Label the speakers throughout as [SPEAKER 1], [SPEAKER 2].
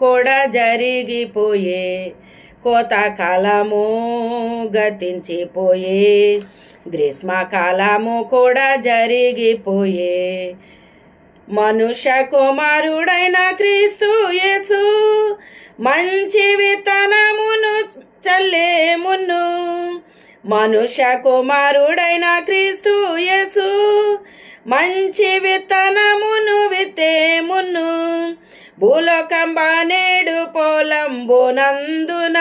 [SPEAKER 1] కూడా జరిగిపోయే, కోతకాలము గతించిపోయే, గ్రీష్మకాలము కూడా జరిగిపోయే. మనుష్య కుమారుడైన క్రీస్తు యేసు మంచి విత్తనమును చల్లే మున్ను, మనుష్య కుమారుడైన క్రీస్తు యేసు మంచి విత్తనమును విత్తే మున్ను, భూలోకంబ నేడు పోలంబునందున,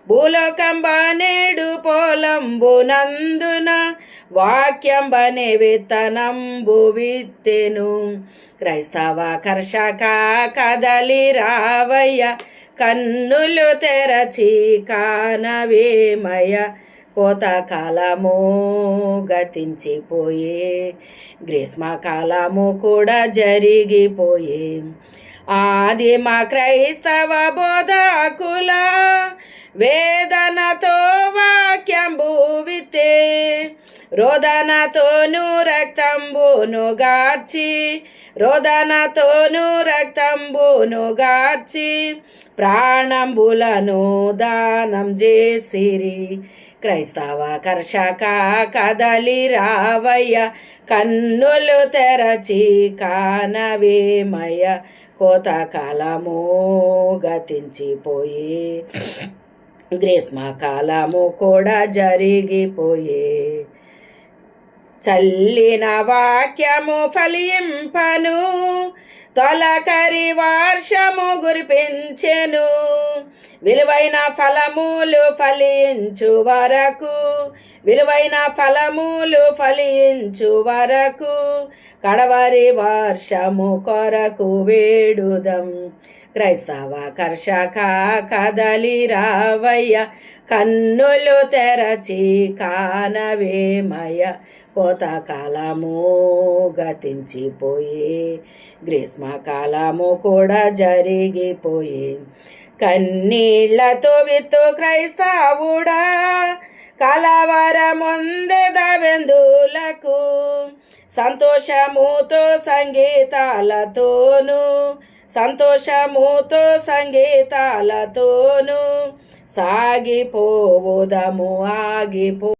[SPEAKER 1] భూలోకంబ నేడు పోలంబునందున, వాక్యంబనే విత్తనంబు విత్తెను. క్రైస్తవ కర్షక కదలి రావయ్య, కన్నులు తెరచి కానవేమయ, కోతకాలము గతించిపోయే, గ్రీష్మకాలము కూడా జరిగిపోయే. ఆదిమ క్రైస్తవ బోధకుల వేదనతో వాక్యంబు విత్తే, రోదనతోను రక్తంబును గార్చి, రోదనతోను రక్తంబును గార్చి, ప్రాణంబులను దానం చేసిరి. క్రైస్తవ కర్షక కదలి రావయ్య, కన్నులు తెరచి కానవేమయ, కోతకాలము గతించిపోయే, గ్రీష్మకాలము కూడా జరిగిపోయే. చల్లిన వాక్యము ఫలింపను, తొలకరి వర్షము కురిపించెను, విలువైన ఫలములు ఫలించు వరకు, విలువైన ఫలములు ఫలించు వరకు, కడవరి వర్షము కొరకు వేడుదం. క్రైస్తవ కర్షక కదలి రావయ్య, కన్నులు తెరచి కానవేమయ, కోతకాలము గతించిపోయే, గ్రీష్మకాలము కూడా జరిగిపోయే. కన్నీళ్లతో విత్తు క్రైస్తవుడా, కలవరముందెదవెందులకు, సంతోషముతో సంగీతాలతోను, సంతోషముతో సంగీతాలతోను, సాగిపోవుదము ఆగిపో